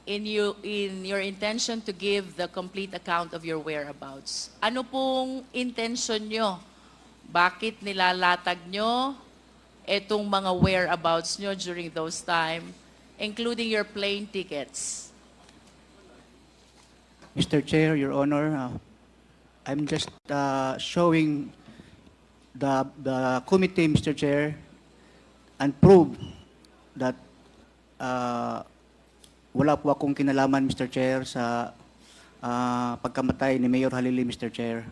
in your intention to give the complete account of your whereabouts. Ano pong intention nyo? Bakit nilalatag nyo itong mga whereabouts nyo during those time, including your plane tickets? Mr. Chair, Your Honor, I'm just showing the committee, Mr. Chair, and prove that wala po akong kinalaman, Mr. Chair, sa pagkamatay ni Mayor Halili, Mr. Chair.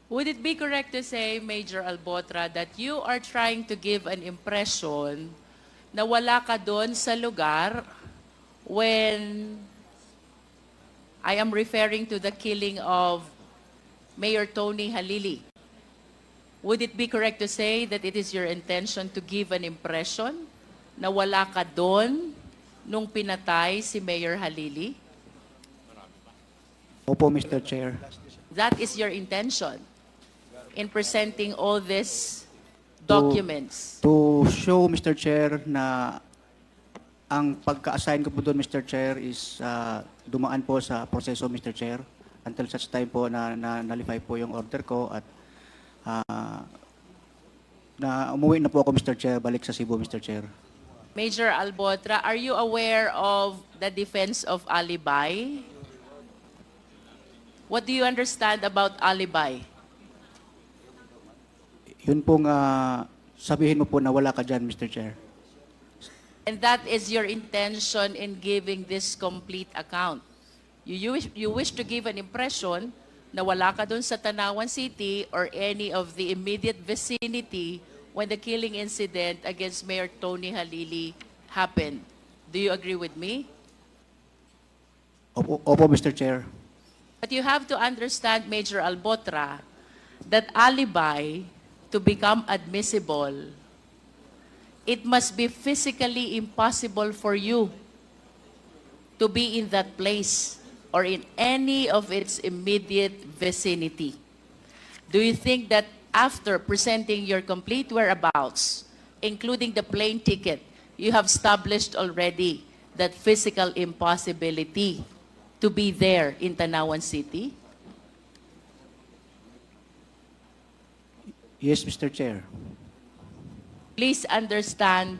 Would it be correct to say, Major Albotra, that you are trying to give an impression na wala ka doon sa lugar when I am referring to the killing of Mayor Tony Halili? Would it be correct to say that it is your intention to give an impression na wala ka doon nung pinatay si Mayor Halili? Opo, Mr. Chair. That is your intention in presenting all these documents. To show, Mr. Chair, na ang pagka-assign ko po doon, Mr. Chair, is dumaan po sa proseso, Mr. Chair, until such time po na nalify po yung order ko at na umuwi na po ako, Mr. Chair, balik sa Cebu, Mr. Chair. Major Albotra, are you aware of the defense of alibi? What do you understand about alibi? Yun pong sabihin mo po na wala ka dyan, Mr. Chair. And that is your intention in giving this complete account. You wish to give an impression na wala ka dun sa Tanawan City or any of the immediate vicinity when the killing incident against Mayor Tony Halili happened. Do you agree with me? Opo, Mr. Chair. But you have to understand, Major Albotra, that alibi, to become admissible, it must be physically impossible for you to be in that place or in any of its immediate vicinity. Do you think that after presenting your complete whereabouts, including the plane ticket, you have established already that physical impossibility to be there in Tanawan City? Yes, Mr. Chair. Please understand,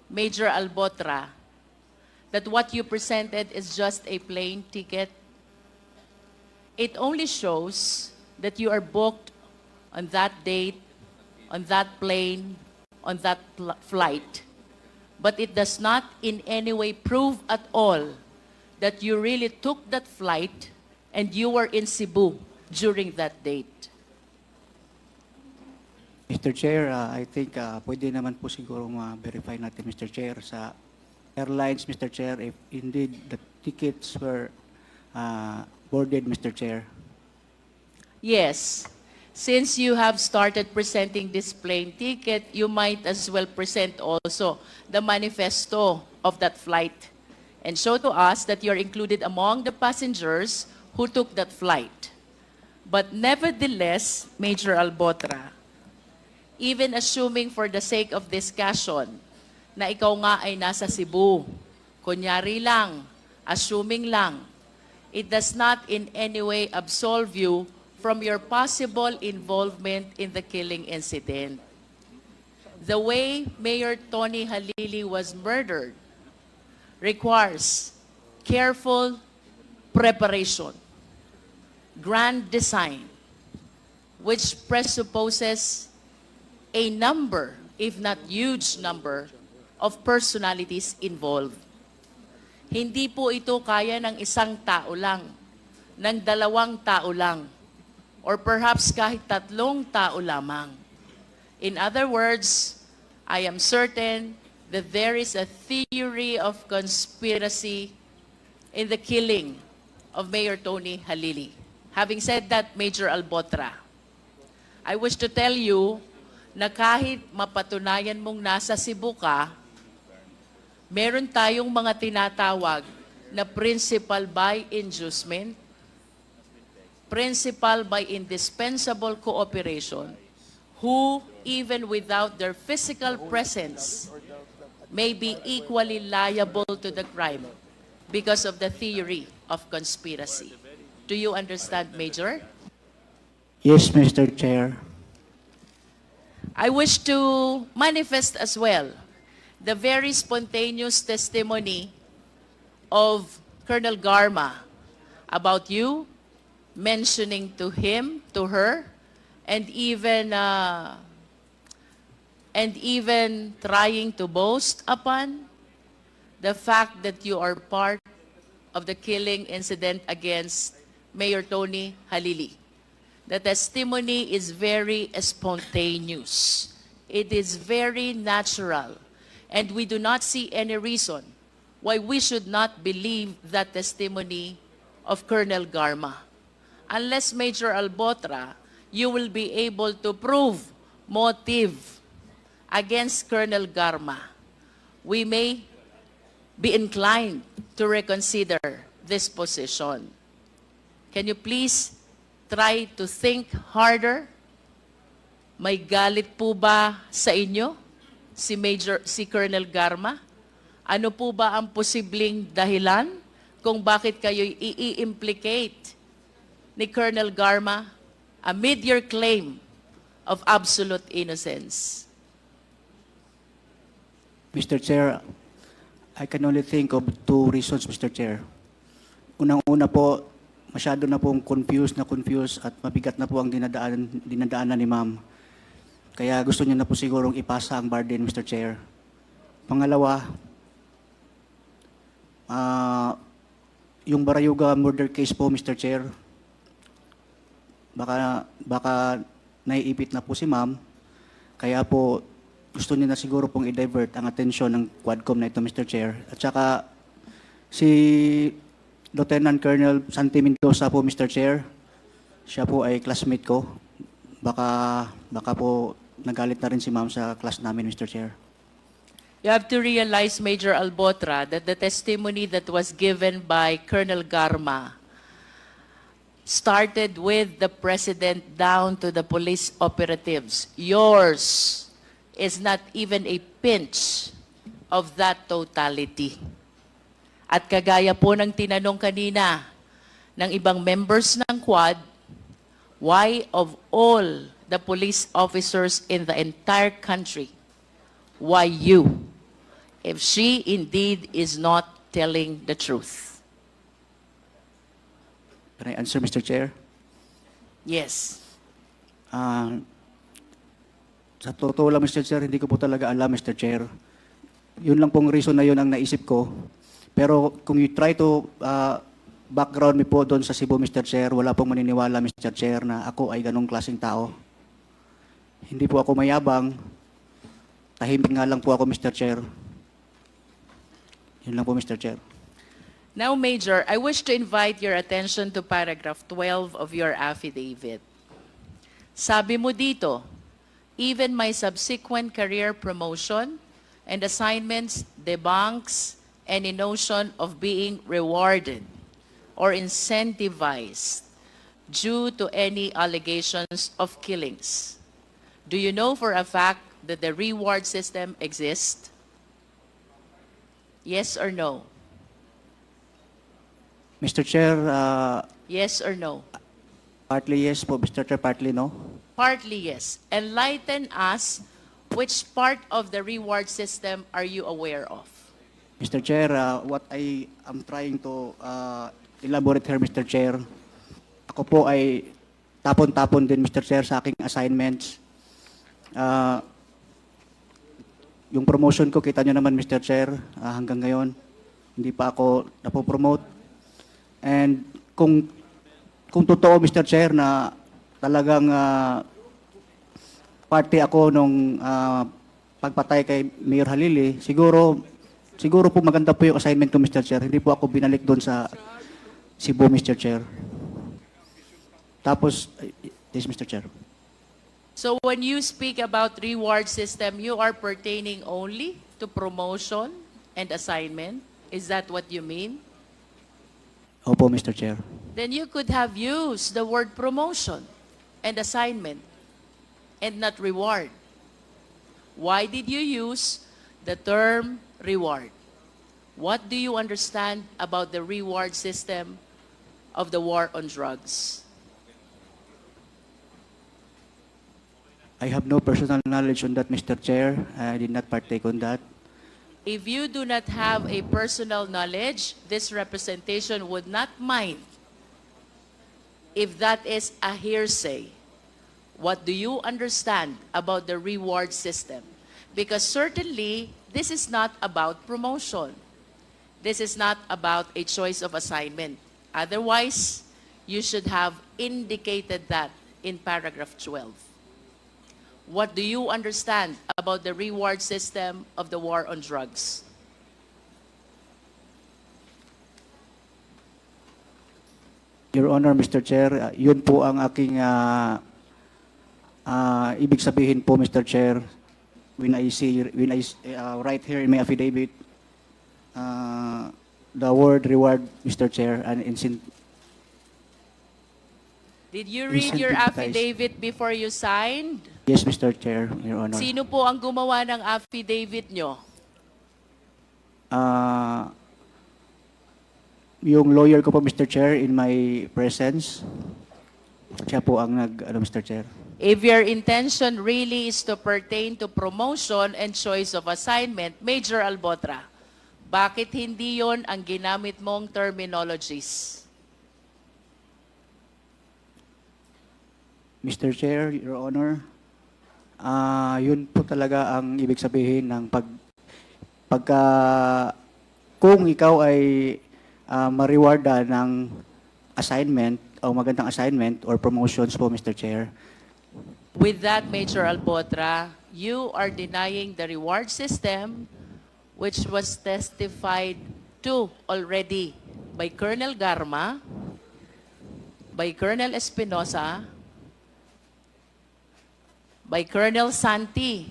Major Albotra, that what you presented is just a plane ticket. It only shows that you are booked on that date, on that plane, on that flight. But it does not in any way prove at all that you really took that flight and you were in Cebu during that date. Mr. Chair, I think pwede naman po siguro ma-verify natin, Mr. Chair, sa airlines, Mr. Chair, if indeed the tickets were boarded, Mr. Chair. Yes. Since you have started presenting this plane ticket, you might as well present also the manifesto of that flight and show to us that you're included among the passengers who took that flight. But nevertheless, Major Albotra, even assuming for the sake of discussion na ikaw nga ay nasa Cebu, kunyari lang, assuming lang, it does not in any way absolve you from your possible involvement in the killing incident. The way Mayor Tony Halili was murdered requires careful preparation, grand design, which presupposes a number, if not huge number, of personalities involved. Hindi po ito kaya ng isang tao lang, ng dalawang tao lang, or perhaps kahit tatlong tao lamang. In other words, I am certain that there is a theory of conspiracy in the killing of Mayor Tony Halili. Having said that, Major Albotra, I wish to tell you na kahit mapatunayan mong nasa Cebu ka, meron tayong mga tinatawag na principal by inducement, principal by indispensable cooperation, who, even without their physical presence, may be equally liable to the crime because of the theory of conspiracy. Do you understand, Major? Yes, Mr. Chair. I wish to manifest as well the very spontaneous testimony of Colonel Garma about you mentioning to him, to her, and even trying to boast upon the fact that you are part of the killing incident against Mayor Tony Halili. The testimony is very spontaneous. It is very natural. And we do not see any reason why we should not believe that testimony of Colonel Garma. Unless, Major Albotra, you will be able to prove motive against Colonel Garma, we may be inclined to reconsider this position. Can you please try to think harder? May galit po ba sa inyo si Colonel Garma? Ano po ba ang posibleng dahilan kung bakit kayo i-implicate ni Colonel Garma amid your claim of absolute innocence? Mr. Chair, I can only think of two reasons, Mr. Chair. Unang-una po, masyado na pong confused at mabigat na po ang dinadaanan ni ma'am. Kaya gusto niya na po sigurong ipasa ang burden, Mr. Chair. Pangalawa, yung Barayuga murder case po, Mr. Chair, baka naiipit na po si ma'am. Kaya po, gusto niya na siguro pong i-divert ang atensyon ng Quadcom na ito, Mr. Chair. At saka, si Lieutenant Colonel Santi Mendoza po, Mr. Chair, siya po ay classmate ko. Baka po nagalit na rin si ma'am sa class namin, Mr. Chair. You have to realize, Major Albotra, that the testimony that was given by Colonel Garma started with the President down to the police operatives. Yours is not even a pinch of that totality. At kagaya po ng tinanong kanina ng ibang members ng Quad, why of all the police officers in the entire country, why you, if she indeed is not telling the truth? Can I answer, Mr. Chair? Yes. Sa totoo lang, Mr. Chair, hindi ko po talaga alam, Mr. Chair. Yun lang pong reason na yun ang naisip ko. Pero kung you try to background me po doon sa Cebu, Mr. Chair, wala pong maniniwala, Mr. Chair, na ako ay ganong klaseng tao. Hindi po ako mayabang. Tahimik nga lang po ako, Mr. Chair. Yun lang po, Mr. Chair. Now, Major, I wish to invite your attention to paragraph 12 of your affidavit. Sabi mo dito, even my subsequent career promotion and assignments debunks any notion of being rewarded or incentivized due to any allegations of killings. Do you know for a fact that the reward system exists? Yes or no? Mr. Chair, Yes or no? partly yes po, Mr. Chair, partly no. Partly yes. Enlighten us, which part of the reward system are you aware of? Mr. Chair, what I am trying to elaborate here, Mr. Chair, ako po ay tapon-tapon din, Mr. Chair, sa aking assignments. Yung promotion ko, kita nyo naman, Mr. Chair, hanggang ngayon, hindi pa ako napopromote. And kung totoo, Mr. Chair, na talagang party ako nung pagpatay kay Mayor Halili, siguro po maganda po yung assignment ko, Mr. Chair. Hindi po ako binalik doon sa Cebu, Mr. Chair. Tapos, yes, Mr. Chair. So when you speak about reward system, you are pertaining only to promotion and assignment? Is that what you mean? Opo, Mr. Chair. Then you could have used the word promotion and assignment and not reward. Why did you use the term reward? What do you understand about the reward system of the war on drugs? I have no personal knowledge on that, Mr. Chair. I did not partake on that. If you do not have a personal knowledge, this representation would not mind if that is a hearsay. What do you understand about the reward system? Because certainly, this is not about promotion. This is not about a choice of assignment. Otherwise, you should have indicated that in paragraph 12. What do you understand about the reward system of the war on drugs? Your Honor, Mr. Chair, yun po ang aking ibig sabihin po, Mr. Chair, when I write here in my affidavit, the word reward, Mr. Chair, and Did you read your affidavit before you signed? Yes, Mr. Chair, Your Honor. Sino po ang gumawa ng affidavit nyo? Yung lawyer ko po, Mr. Chair, in my presence, siya po ang Mr. Chair. If your intention really is to pertain to promotion and choice of assignment, Major Albotra, bakit hindi yon ang ginamit mong terminologies? Mr. Chair, Your Honor, yun po talaga ang ibig sabihin ng kung ikaw ay ma-rewarda ng assignment o magandang assignment or promotions po, Mr. Chair. With that, Major Albotra, you are denying the reward system which was testified to already by Colonel Garma, by Colonel Espinosa, by Colonel Santi,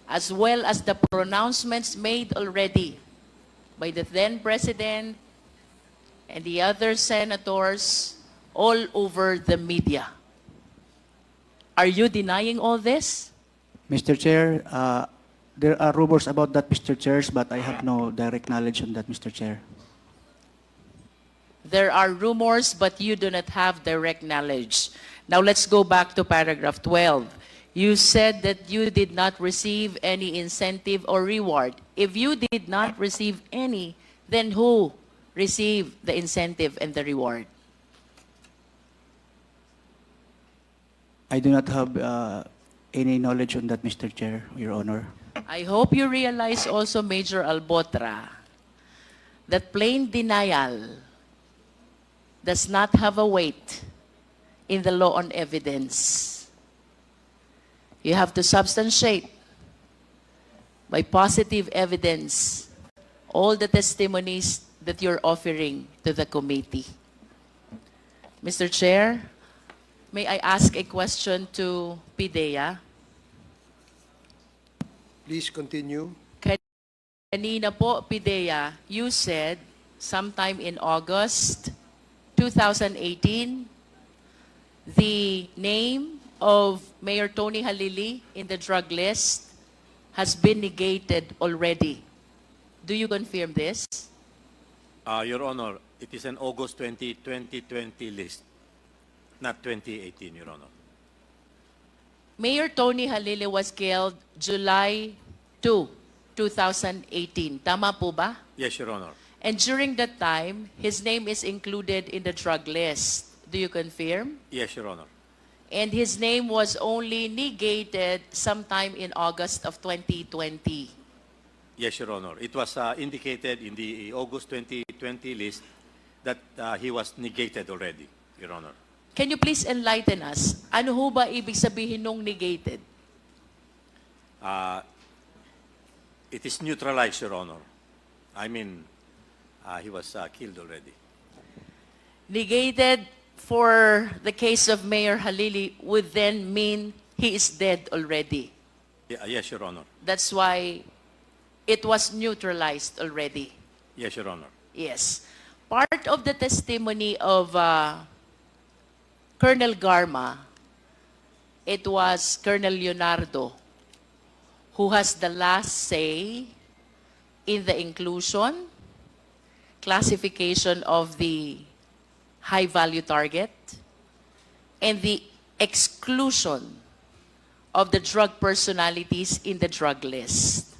as well as the pronouncements made already by the then President and the other senators all over the media. Are you denying all this? Mr. Chair, there are rumors about that, Mr. Chair, but I have no direct knowledge on that, Mr. Chair. There are rumors, but you do not have direct knowledge. Now let's go back to paragraph 12. You said that you did not receive any incentive or reward. If you did not receive any, then who received the incentive and the reward? I do not have any knowledge on that, Mr. Chair, Your Honor. I hope you realize also, Major Albotra, that plain denial does not have a weight in the law on evidence. You have to substantiate by positive evidence all the testimonies that you're offering to the committee. Mr. Chair, may I ask a question to PIDEA? Please continue. Kanina po, PIDEA, you said sometime in August 2018, the name of Mayor Tony Halili in the drug list has been negated already. Do you confirm this? Your Honor, it is an August 2020 list, not 2018, Your Honor. Mayor Tony Halili was killed July 2, 2018. Tama po ba? Yes, Your Honor. And during that time, his name is included in the drug list. Do you confirm? Yes, Your Honor. And his name was only negated sometime in August of 2020. Yes, Your Honor. It was indicated in the August 2020 list that he was negated already, Your Honor. Can you please enlighten us? Ano ho ba ibig sabihin nung negated? It is neutralized, Your Honor. I mean, he was killed already. Negated for the case of Mayor Halili would then mean he is dead already. Yes, Your Honor. That's why it was neutralized already. Yes, Your Honor. Yes. Part of the testimony of Colonel Garma, it was Colonel Leonardo who has the last say in the inclusion, classification of the high-value target, and the exclusion of the drug personalities in the drug list.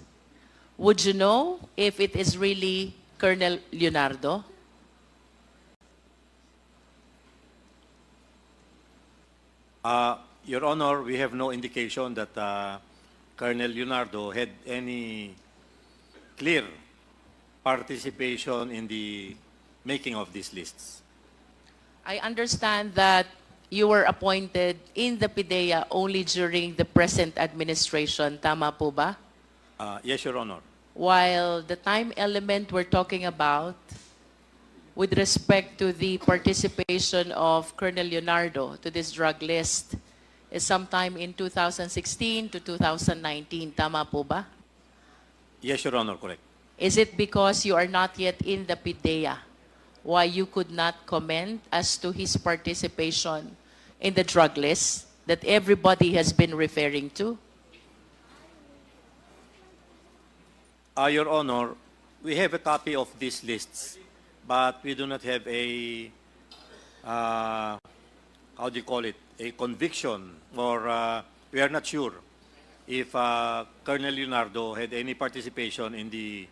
Would you know if it is really Colonel Leonardo? Your Honor, we have no indication that Colonel Leonardo had any clear participation in the making of these lists. I understand that you were appointed in the PIDEA only during the present administration. Tama po ba? Yes, Your Honor. While the time element we're talking about with respect to the participation of Colonel Leonardo to this drug list is sometime in 2016 to 2019. Tama po ba? Yes, Your Honor, correct. Is it because you are not yet in the PIDEA why you could not comment as to his participation in the drug list that everybody has been referring to? Your Honor, we have a copy of these lists, but we do not have a, how do you call it, a conviction, or we are not sure if Colonel Leonardo had any participation in the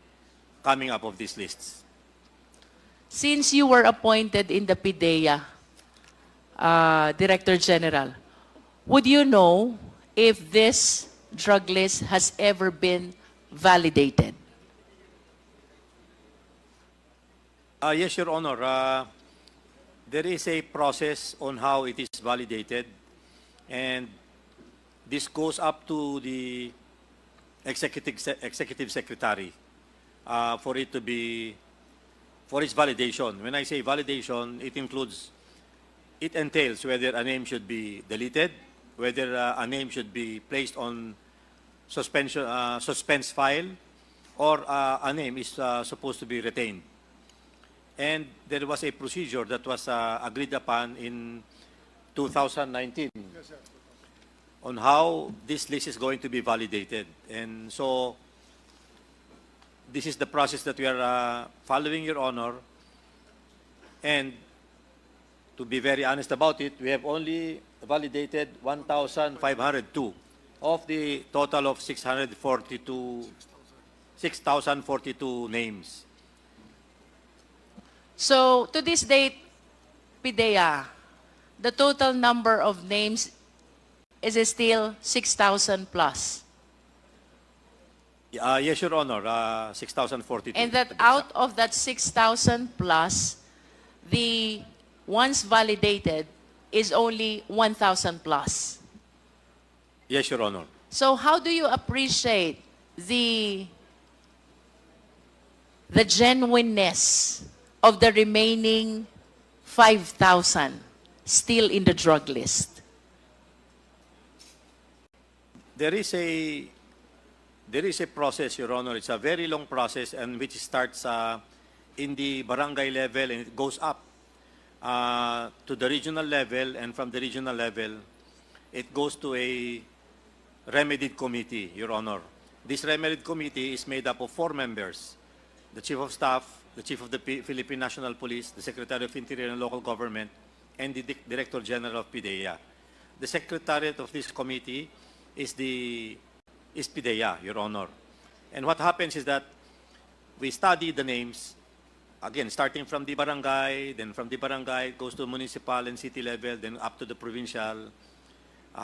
coming up of these lists. Since you were appointed in the PIDEA, Director General, would you know if this drug list has ever been validated? Yes, Your Honor. There is a process on how it is validated, and this goes up to the executive secretary for it to be, for its validation. When I say validation, it entails whether a name should be deleted, whether a name should be placed on suspense file, or a name is supposed to be retained. And there was a procedure that was agreed upon in 2019 on how this list is going to be validated. And so this is the process that we are following, Your Honor. And to be very honest about it, we have only validated 1,502 of the total of 6,042 names. So, to this date, PIDEA, the total number of names is still 6,000 plus. Yes, Your Honor, 6,042. And that out of that 6,000 plus, the ones validated is only 1,000 plus. Yes, Your Honor. So how do you appreciate the genuineness of the remaining 5,000 still in the drug list? There is a process, Your Honor. It's a very long process, and which starts in the barangay level, and it goes up to the regional level, and from the regional level, it goes to a remedied committee, Your Honor. This remedied committee is made up of 4 members: the Chief of Staff, the Chief of the Philippine National Police, the Secretary of Interior and Local Government, and the Director General of PIDEA. The Secretariat of this committee is PIDEA, Your Honor. And what happens is that we study the names, again, starting from the barangay, then from the barangay it goes to municipal and city level, then up to the provincial,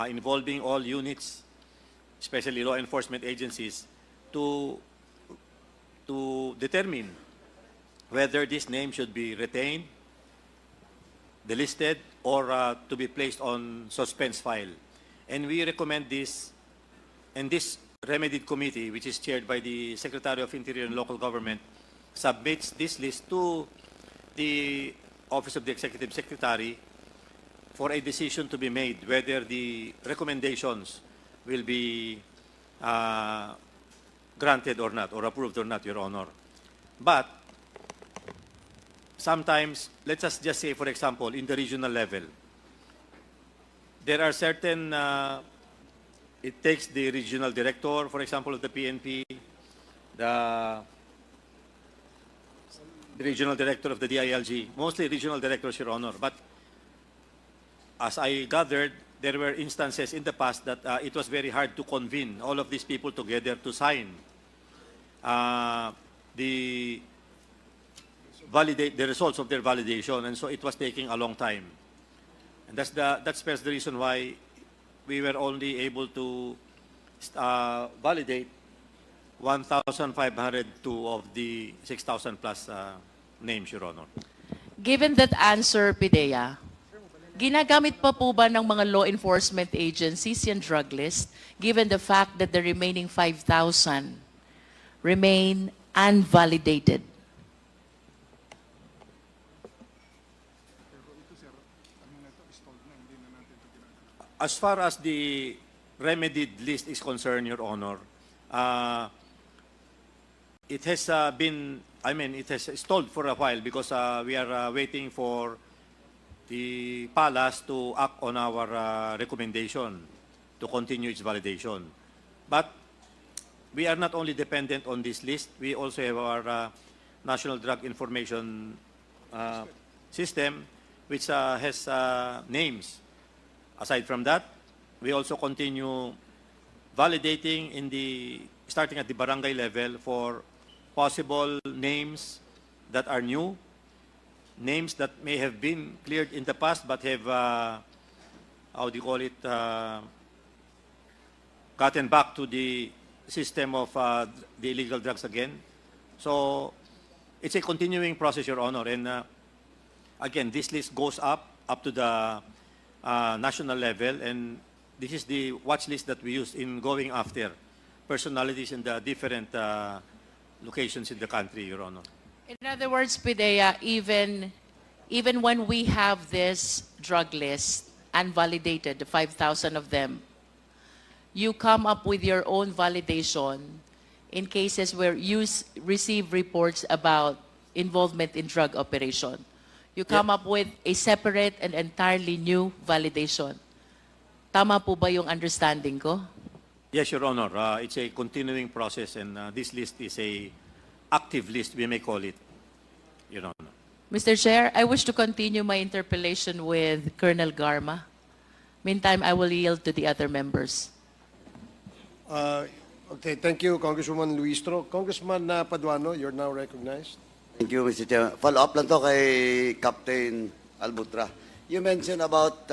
involving all units, especially law enforcement agencies, to determine whether this name should be retained, delisted, or to be placed on suspense file. And we recommend this, and this remedied committee, which is chaired by the Secretary of Interior and Local Government, submits this list to the Office of the Executive Secretary for a decision to be made whether the recommendations will be granted or not, or approved or not, Your Honor. But sometimes, let's just say, for example, in the regional level, there are certain, it takes the regional director, for example, of the PNP, the the regional director of the DILG, mostly regional directors, Your Honor. But as I gathered, there were instances in the past that it was very hard to convene all of these people together to sign the results of their validation, and so it was taking a long time. And that's the reason why we were only able to validate 1,502 of the 6,000 plus names, Your Honor. Given that answer, Pidea, ginagamit pa po ba ng mga law enforcement agencies yung drug list, given the fact that the remaining 5,000 remain unvalidated? As far as the remedied list is concerned, Your Honor, it has it has stalled for a while because we are waiting for the palace to act on our recommendation to continue its validation. But we are not only dependent on this list, we also have our National Drug Information System, which has names. Aside from that, we also continue validating starting at the barangay level for possible names that are new, names that may have been cleared in the past but have, how do you call it, gotten back to the system of the illegal drugs again. So it's a continuing process, Your Honor. And again, this list goes up to the national level, and this is the watch list that we use in going after personalities in the different locations in the country, Your Honor. In other words, Pidea, even when we have this drug list unvalidated, the 5,000 of them, you come up with your own validation in cases where you receive reports about involvement in drug operation. You come up with a separate and entirely new validation. Tama po ba yung understanding ko? Yes, Your Honor. It's a continuing process, and this list is a active list, we may call it, Your Honor. Mr. Chair, I wish to continue my interpellation with Colonel Garma. Meantime, I will yield to the other members. Okay, thank you, Congresswoman Luistro. Congressman Paduano, you're now recognized. Thank you, Mr. Chair. Follow up lang to kay Captain Albotra. You mentioned about